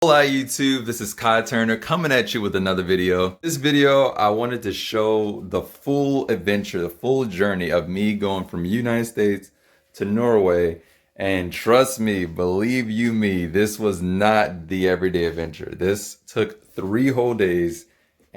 Hola YouTube, this is Kai Turner coming at you with another video. This video, I wanted to show the full adventure, the full journey of me going from United States to Norway. And trust me, believe you me, this was not the everyday adventure. This took 3 whole days.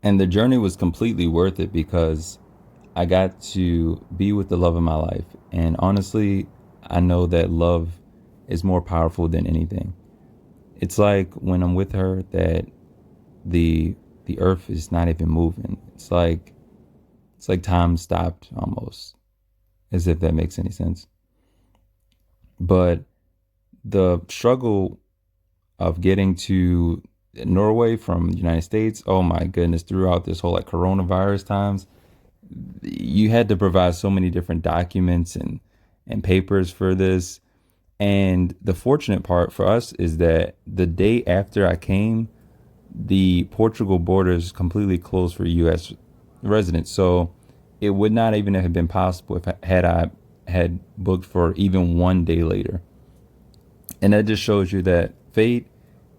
And the journey was completely worth it because I got to be with the love of my life. And honestly, I know that love is more powerful than anything. It's like when I'm with her that the earth is not even moving. It's like time stopped almost, as if that makes any sense. But the struggle of getting to Norway from the United States, oh my goodness, throughout this whole like coronavirus times, you had to provide so many different documents and papers for this. And the fortunate part for us is that the day after I came, the Portugal borders completely closed for U.S. residents. So it would not even have been possible if I had booked for even one day later. And that just shows you that fate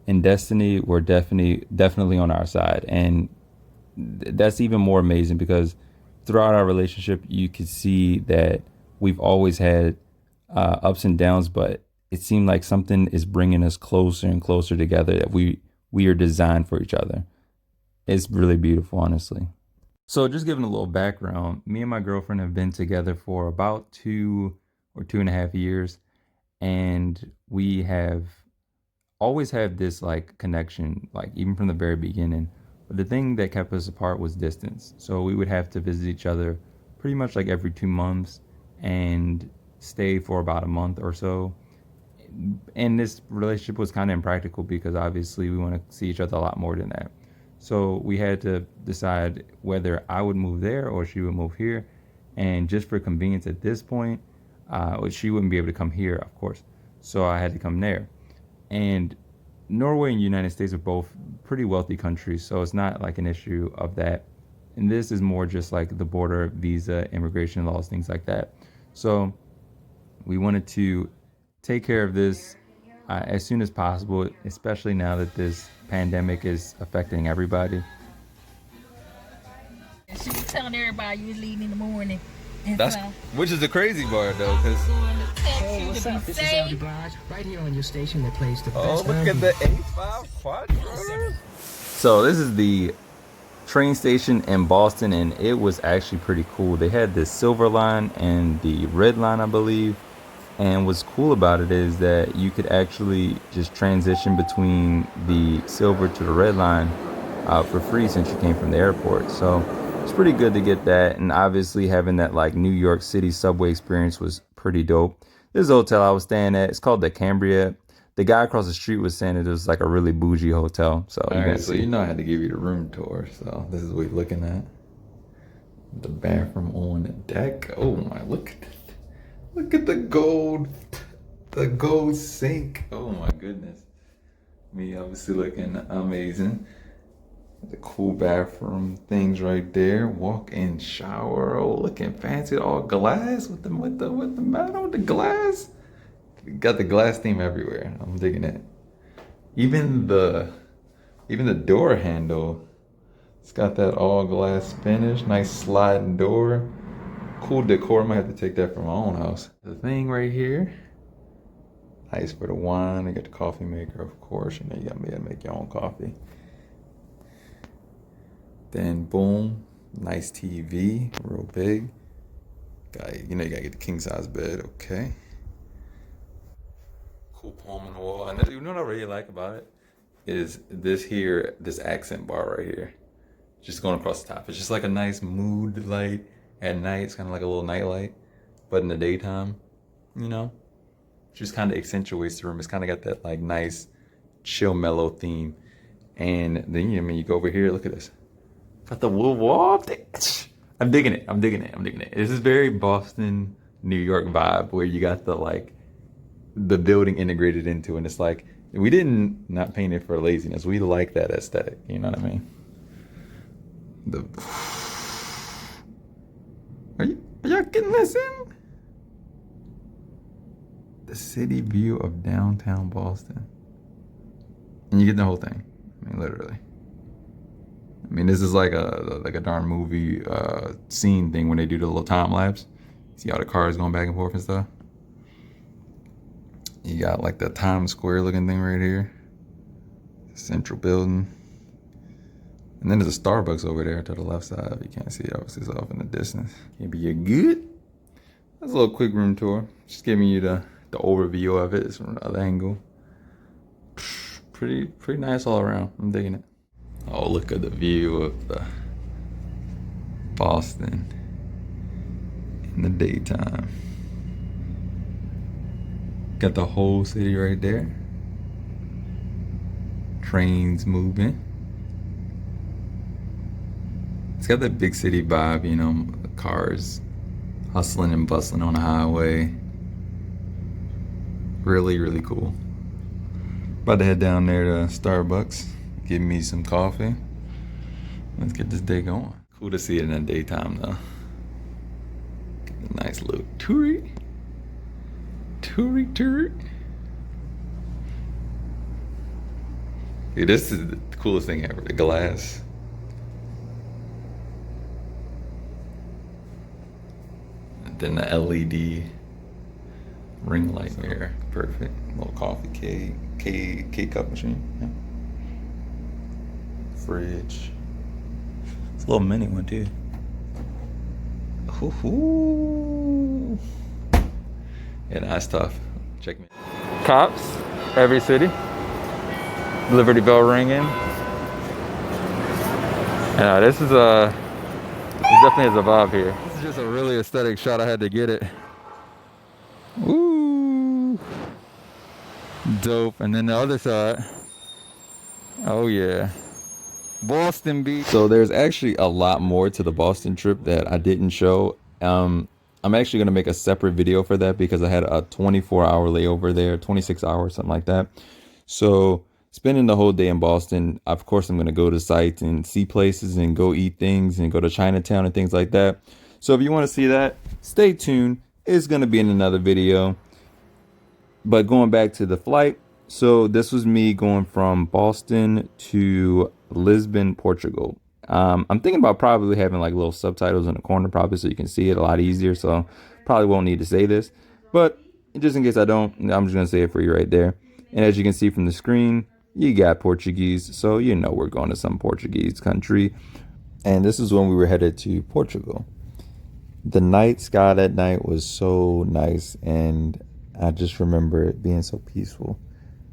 and destiny were definitely on our side. And that's even more amazing because throughout our relationship, you could see that we've always had ups and downs, but it seemed like something is bringing us closer and closer together, that we are designed for each other. It's really beautiful, honestly. So just giving a little background, me and my girlfriend have been together for about 2 or 2.5 years, and we have always had this like connection, like even from the very beginning. But the thing that kept us apart was distance. So we would have to visit each other pretty much like every 2 months and stay for about a month or so. And this relationship was kind of impractical because obviously we want to see each other a lot more than that. So we had to decide whether I would move there or she would move here. And just for convenience at this point, she wouldn't be able to come here, of course. So I had to come there. And Norway and United States are both pretty wealthy countries, so it's not like an issue of that. And this is more just like the border, visa, immigration laws, things like that. So we wanted to take care of this as soon as possible, especially now that this pandemic is affecting everybody. She was telling everybody you was leaving in the morning. And That's so which is the crazy part though, I'm because going to text Hey, you what's to up? be This is safe. Audi Blige, right here on your station that plays the oh best look at R&B. the A5 Quattro. So this is the train station in Boston, and it was actually pretty cool. They had this silver line and the red line, I believe. And what's cool about it is that you could actually just transition between the silver to the red line for free since you came from the airport. So it's pretty good to get that. And obviously having that like New York City subway experience was pretty dope. This hotel I was staying at, it's called the Cambria. The guy across the street was saying it was like a really bougie hotel. So you're gonna see. You know I had to give you the room tour. So this is what you're looking at. The bathroom on the deck. Oh my, look at that. Look at the gold sink. Oh my goodness. Me obviously looking amazing. The cool bathroom things right there. Walk-in shower. Oh, looking fancy. All glass with the metal, with the glass. Got the glass theme everywhere. I'm digging it. Even the door handle. It's got that all glass finish. Nice sliding door. Cool decor. I might have to take that for my own house. The thing right here. Nice for the wine. You got the coffee maker, of course. You know, you got me to make your own coffee. Then boom, nice TV, real big. You know, you gotta get the king size bed. Okay. Cool palm on the wall. And you know what I really like about it is this accent bar right here, just going across the top. It's just like a nice mood light at night. It's kind of like a little night light, but in the daytime, you know, just kind of accentuates the room. It's kind of got that like nice, chill, mellow theme. And then you go over here. Look at this. Got the wood wall. I'm digging it. I'm digging it. I'm digging it. This is very Boston, New York vibe where you got the building integrated into, and it's like we didn't not paint it for laziness. We like that aesthetic. You know what I mean? Are y'all getting this in? The city view of downtown Boston. And you get the whole thing. I mean, literally. I mean, this is like a darn movie scene thing when they do the little time lapse. See how the cars going back and forth and stuff. You got like the Times Square looking thing right here. Central building. And then there's a Starbucks over there to the left side. You can't see it, obviously it's off in the distance. Maybe you're good. That's a little quick room tour. Just giving you the overview of it. It's from another angle. Pretty nice all around. I'm digging it. Oh, look at the view of the Boston in the daytime. Got the whole city right there. Trains moving. It's got that big city vibe, you know, cars hustling and bustling on the highway. Really, really cool. About to head down there to Starbucks, get me some coffee. Let's get this day going. Cool to see it in the daytime though. Get a nice little toury. Toury. Dude, this is the coolest thing ever, the glass. And then the LED ring light mirror, perfect. Little coffee K cup machine. Yeah. Fridge. It's a little mini one too. Ooh. Yeah, that's tough. Check me. Cops, every city. Liberty Bell ringing. Yeah, this is it definitely has a vibe here. This is just a really aesthetic shot. I had to get it. Ooh, dope. And then the other side. Oh yeah, Boston Beach. So there's actually a lot more to the Boston trip that I didn't show. I'm actually gonna make a separate video for that because I had a 24-hour layover there, 26 hours, something like that. So spending the whole day in Boston, of course, I'm going to go to sites and see places and go eat things and go to Chinatown and things like that. So if you want to see that, stay tuned. It's going to be in another video. But going back to the flight, so this was me going from Boston to Lisbon, Portugal. I'm thinking about probably having like little subtitles in the corner probably so you can see it a lot easier. So probably won't need to say this. But just in case I don't, I'm just going to say it for you right there. And as you can see from the screen, you got Portuguese, so you know we're going to some Portuguese country. And this is when we were headed to Portugal. The night sky that night was so nice, and I just remember it being so peaceful.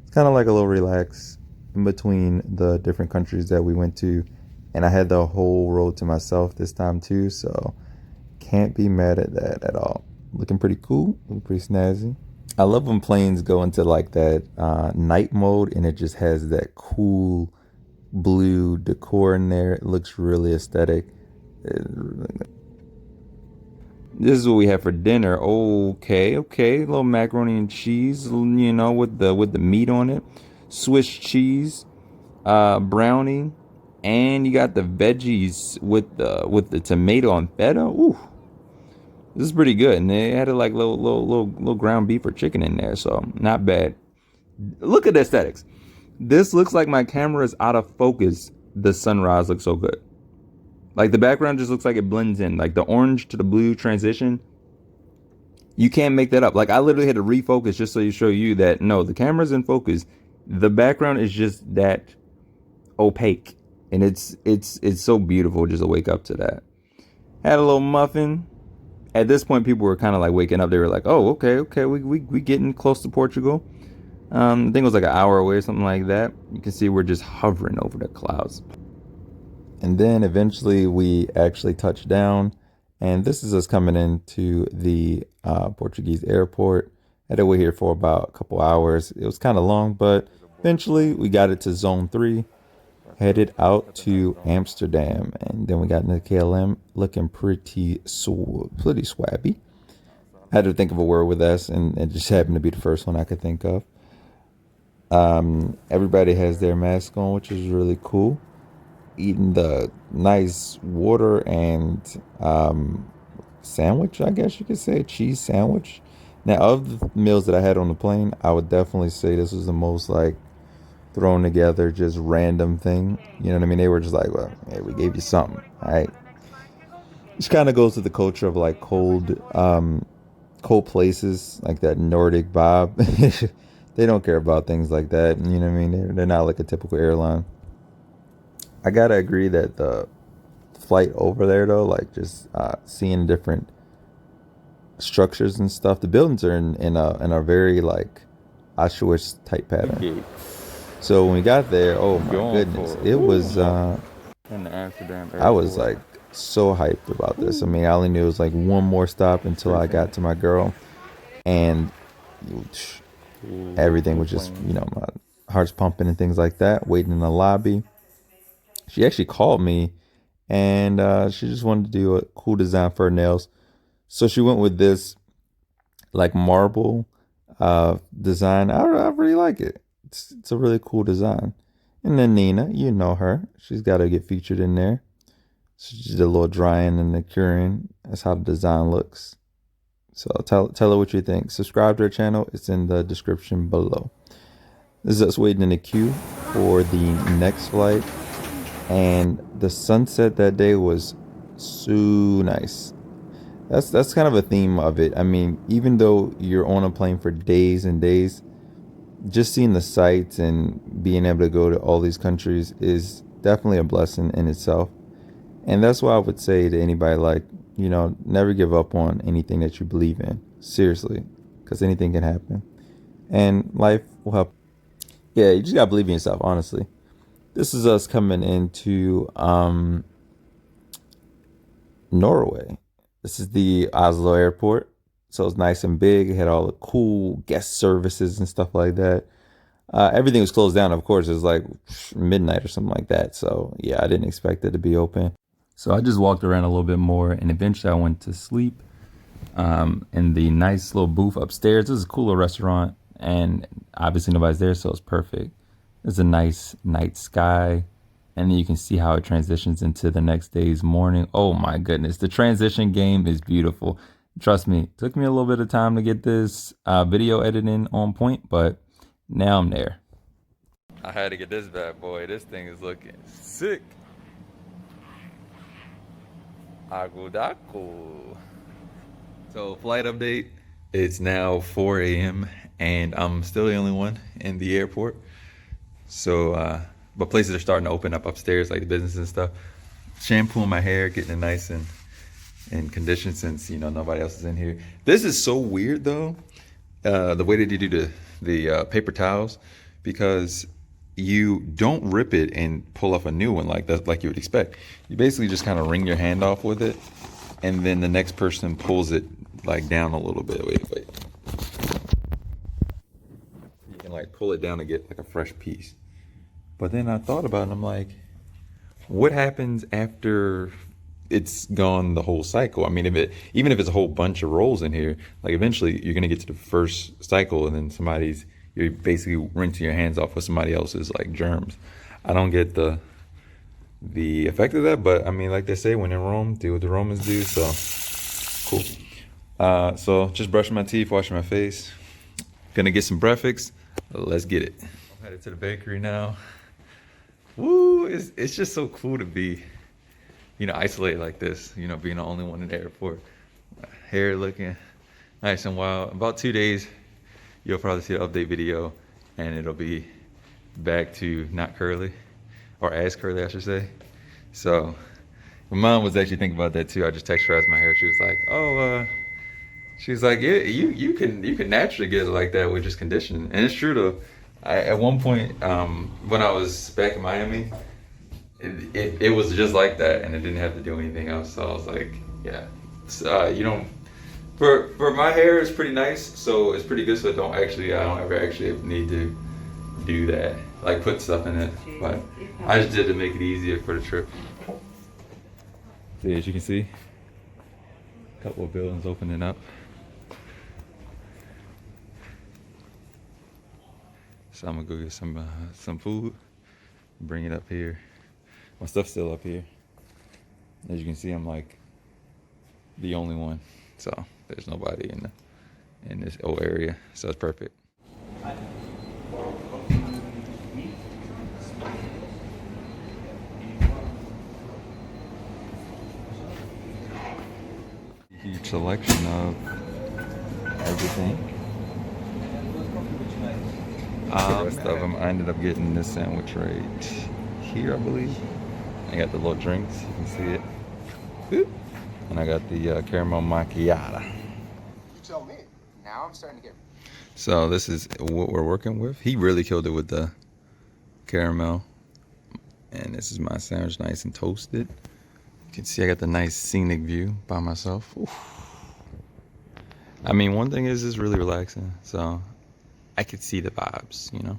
It's kind of like a little relax in between the different countries that we went to. And I had the whole road to myself this time too, so can't be mad at that at all. Looking pretty cool, looking pretty snazzy. I love when planes go into like that night mode and it just has that cool blue decor in there. It looks really aesthetic. This is what we have for dinner. Okay. A little macaroni and cheese, you know, with the meat on it. Swiss cheese, brownie, and you got the veggies with the tomato and feta. Ooh. This is pretty good, and they had a like little ground beef or chicken in there, so not bad. Look at the aesthetics. This looks like my camera is out of focus. The sunrise looks so good. Like the background just looks like it blends in, like the orange to the blue transition. You can't make that up. Like I literally had to refocus just so you show you that no, the camera's in focus. The background is just that opaque, and it's so beautiful just to wake up to that. Had a little muffin. At this point, people were kind of like waking up. They were like, "Oh, okay, we getting close to Portugal." I think it was like an hour away or something like that. You can see we're just hovering over the clouds. And then eventually we actually touched down, and this is us coming into the Portuguese airport. Had to wait here for about a couple hours. It was kind of long, but eventually we got it to zone 3. Headed out to Amsterdam, and then we got into KLM, looking pretty swabby. I had to think of a word with S, and it just happened to be the first one I could think of. Everybody has their mask on, which is really cool. Eating the nice water and sandwich, I guess you could say, cheese sandwich. Now, of the meals that I had on the plane, I would definitely say this was the thrown together, just random thing. You know what I mean? They were just like, well, hey, we gave you something, all right? Which kind of goes to the culture of like cold places, like that Nordic vibe. They don't care about things like that. You know what I mean? They're not like a typical airline. I gotta agree that the flight over there, though, like just seeing different structures and stuff. The buildings are in a very like Auschwitz type pattern. So when we got there, oh my goodness, it was. In the Amsterdam airport. I was like so hyped about this. I mean, I only knew it was like one more stop until I got to my girl, and everything was just, you know, my heart's pumping and things like that. Waiting in the lobby. She actually called me, and she just wanted to do a cool design for her nails. So she went with this like marble design. I really like it. It's a really cool design. And then Nina, you know her. She's got to get featured in there. She did a little drying and the curing. That's how the design looks. So tell her what you think. Subscribe to her channel. It's in the description below. This is us waiting in the queue for the next flight. And the sunset that day was so nice. That's kind of a theme of it. I mean, even though you're on a plane for days and days, just seeing the sights and being able to go to all these countries is definitely a blessing in itself. And that's why I would say to anybody, like, you know, never give up on anything that you believe in. Seriously, because anything can happen. And life will help. Yeah, you just got to believe in yourself, honestly. This is us coming into Norway. This is the Oslo airport. So it's nice and big. It had all the cool guest services and stuff like that. Everything was closed down, of course. It was like midnight or something like that. So yeah, I didn't expect it to be open. So I just walked around a little bit more, and eventually I went to sleep in the nice little booth upstairs. This is a cool little restaurant, and obviously nobody's there, so it's perfect. There's a nice night sky, and then you can see how it transitions into the next day's morning. Oh my goodness, the transition game is beautiful. Trust me, it took me a little bit of time to get this video editing on point, but now I'm there. I had to get this bad boy. This thing is looking sick. Agudaku. So flight update. It's now 4 a.m. and I'm still the only one in the airport. So, but places are starting to open up upstairs, like the business and stuff. Shampooing my hair, getting it nice and in condition since, you know, nobody else is in here. This is so weird though, the way that you do the paper towels, because you don't rip it and pull off a new one like that, like you would expect. You basically just kind of wring your hand off with it, and then the next person pulls it like down a little bit. Wait. You can like pull it down to get like a fresh piece. But then I thought about it, and I'm like, what happens after it's gone the whole cycle? I mean, even if it's a whole bunch of rolls in here, like eventually you're gonna get to the first cycle, and then you're basically rinsing your hands off with somebody else's like germs. I don't get the effect of that, but I mean, like they say, when in Rome, do what the Romans do. So cool. So just brushing my teeth, washing my face, gonna get some breakfast. Let's get it. I'm headed to the bakery now. Woo! It's just so cool to be, you know, isolated like this. You know, being the only one in the airport. Hair looking nice and wild. About 2 days, you'll probably see the update video, and it'll be back to not curly, or as curly, I should say. So my mom was actually thinking about that too. I just texted her as my hair. She was like, "Oh, she's like, yeah, you can naturally get it like that with just conditioning." And it's true though. At one point, when I was back in Miami, it was just like that, and I didn't have to do anything else. So I was like, yeah, you don't. For my hair, it's pretty nice, so it's pretty good. So I don't ever actually need to do that, like put stuff in it. But I just did to make it easier for the trip. See, as you can see, a couple of buildings opening up. So I'm gonna go get some food, bring it up here. My stuff's still up here. As you can see, I'm like the only one, so there's nobody in this old area, so it's perfect. selection of everything. The rest of them, I ended up getting this sandwich right here, I believe. I got the little drinks, you can see it. Boop. And I got the caramel macchiato. You tell me. Now I'm starting to get. So this is what we're working with. He really killed it with the caramel. And this is my sandwich, nice and toasted. You can see I got the nice scenic view by myself. Oof. I mean, one thing is it's really relaxing. So I could see the vibes, you know.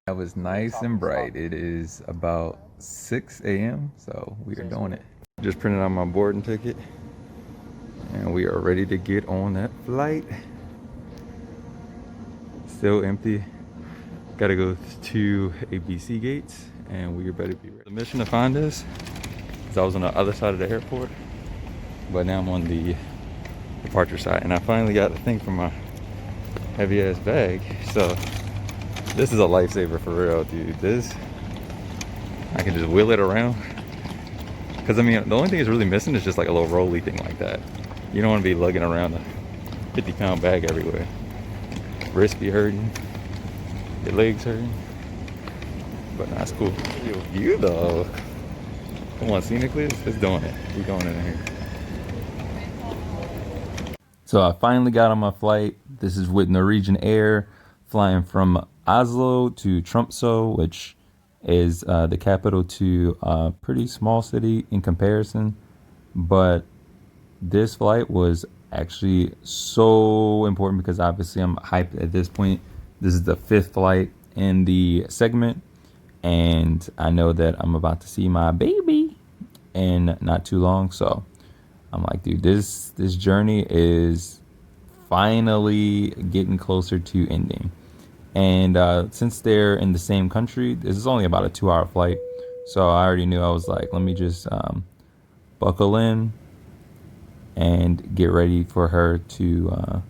That was nice and bright. It is about 6 a.m. So we are doing it. Just printed out my boarding ticket. And we are ready to get on that flight. Still empty. Gotta go to ABC gates and we are better be ready. The mission to find us is I was on the other side of the airport, but now I'm on the departure side and I finally got the thing for my heavy ass bag. So this is a lifesaver for real, dude. This, I can just wheel it around. Cause I mean, the only thing it's really missing is just like a little rolly thing like that. You don't want to be lugging around a 50-pound bag everywhere. Wrist be hurting, your legs hurting. But nah, it's cool. You though. Come on, scenically, it's doing it. We're going in here. So I finally got on my flight. This is with Norwegian Air, flying from Oslo to Tromsø, which is the capital to a pretty small city in comparison. But this flight was actually so important because obviously I'm hyped at this point. This is the 5th flight in the segment, and I know that I'm about to see my baby in not too long. So I'm like, dude, this journey is finally getting closer to ending. And since they're in the same country, this is only about a 2-hour flight. So I already knew, I was like, let me just buckle in and get ready for her to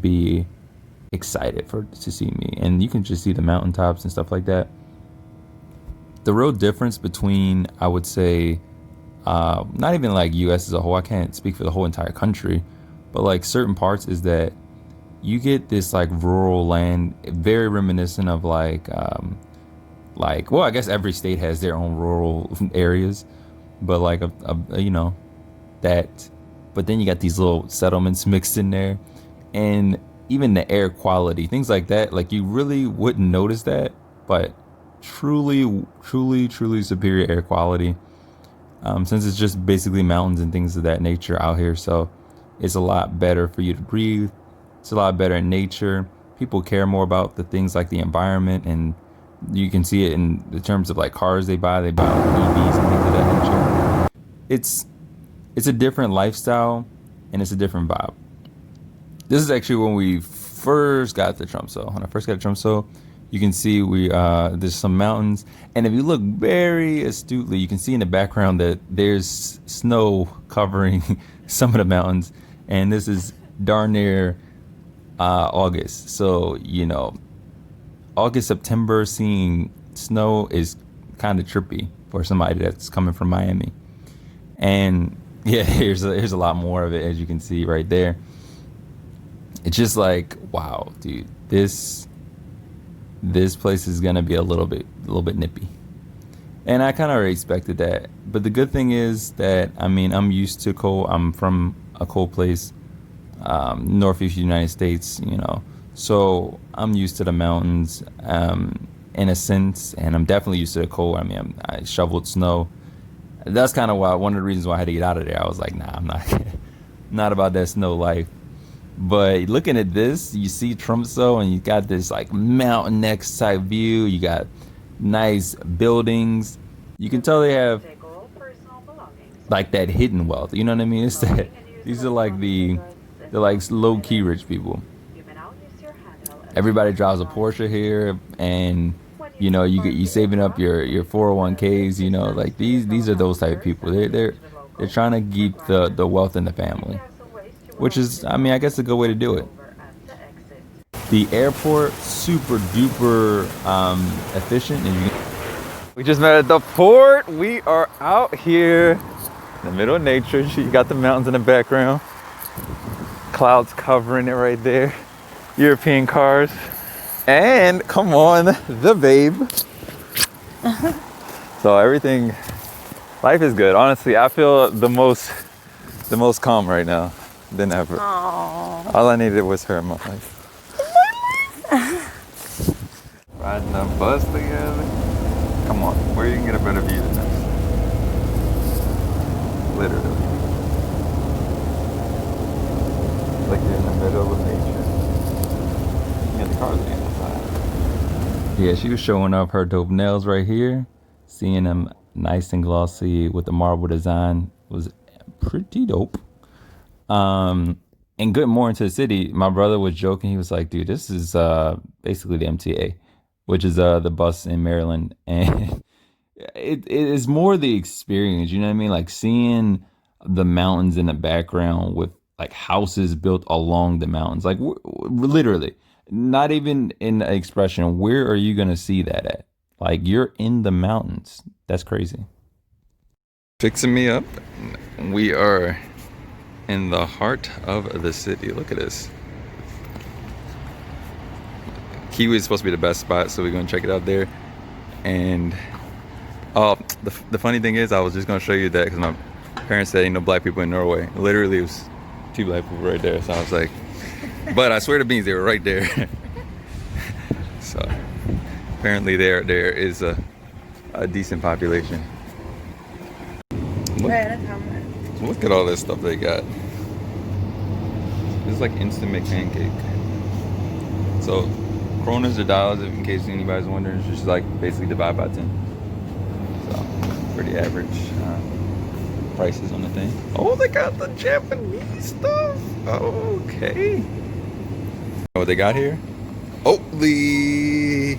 be excited to see me. And you can just see the mountaintops and stuff like that. The real difference between, I would say, not even like US as a whole, I can't speak for the whole entire country, but like certain parts is that you get this like rural land, very reminiscent of like well, I guess every state has their own rural areas, but like you know, that, but then you got these little settlements mixed in there, and even the air quality, things like that, like you really wouldn't notice that, but truly superior air quality, since it's just basically mountains and things of that nature out here. So it's a lot better for you to breathe. It's a lot better in nature. People care more about the things like the environment, and you can see it in the terms of like cars they buy EVs and things of that nature. It's a different lifestyle and it's a different vibe. This is actually when we first got to Tromsø. When I first got to Tromsø, you can see there's some mountains, and if you look very astutely, you can see in the background that there's snow covering some of the mountains, and this is darn near August. So, you know, August, September, seeing snow is kind of trippy for somebody that's coming from Miami. And yeah, here's a lot more of it, as you can see right there. It's just like, wow, dude, this place is gonna be a little bit nippy, and I kind of already expected that. But the good thing is that, I mean, I'm used to cold. I'm from a cold place, northeast United States, you know, so I'm used to the mountains, in a sense, and I'm definitely used to the cold. I mean, I shoveled snow. That's kind of why, one of the reasons why I had to get out of there. I was like, nah, I'm not about that snow life. But looking at this, you see Tromsø, and you got this like mountain next type view. You got nice buildings. You can tell they have like that hidden wealth. You know what I mean? It's that these are like they're like low key rich people. Everybody drives a Porsche here, and you know, you saving up your 401ks. You know, like these are those type of people. They're trying to keep the wealth in the family, which is, I mean, I guess a good way to do it. The airport, super duper efficient. And we just met at the port. We are out here In the middle of nature. You got the mountains in the background. Clouds covering it right there. European cars. And come on, the babe. So everything, life is good. Honestly, I feel the most calm right now than ever. Aww. All I needed was her in my life. Riding the bus together. Come on, where you can get a better view than this? Literally. Like you're in the middle of nature. Yeah, the cars are inside. Yeah, she was showing off her dope nails right here. Seeing them nice and glossy with the marble design was pretty dope. And good morning to the city. My brother was joking. He was like, dude, this is basically the MTA, which is the bus in Maryland. And it is more the experience, you know what I mean? Like seeing the mountains in the background with like houses built along the mountains. Like literally, not even in an expression, where are you going to see that at? Like you're in the mountains. That's crazy. Fixing me up. We are in the heart of the city. Look at this. Kiwi is supposed to be the best spot, so we're going to check it out there. And oh, the funny thing is, I was just going to show you that because my parents said ain't no black people in Norway. Literally, it was 2 black people right there. So I was like, but I swear to beans, they were right there. So apparently there is a decent population. Look at all this stuff they got. This is like instant make pancake. So kronas or dollars, in case anybody's wondering, it's just like basically divide by 10. So pretty average prices on the thing. Oh, they got the Japanese stuff. Okay. What they got here? Oatly.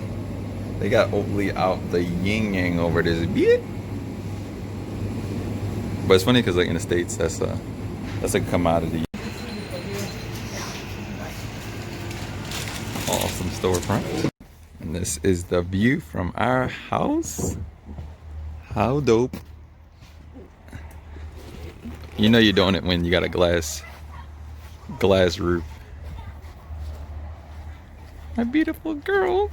They got Oatly out the yin yang over this bit. But it's funny because like in the States, that's a commodity. Awesome storefront. And this is the view from our house. How dope. You know you're doing it when you got a glass roof. My beautiful girl.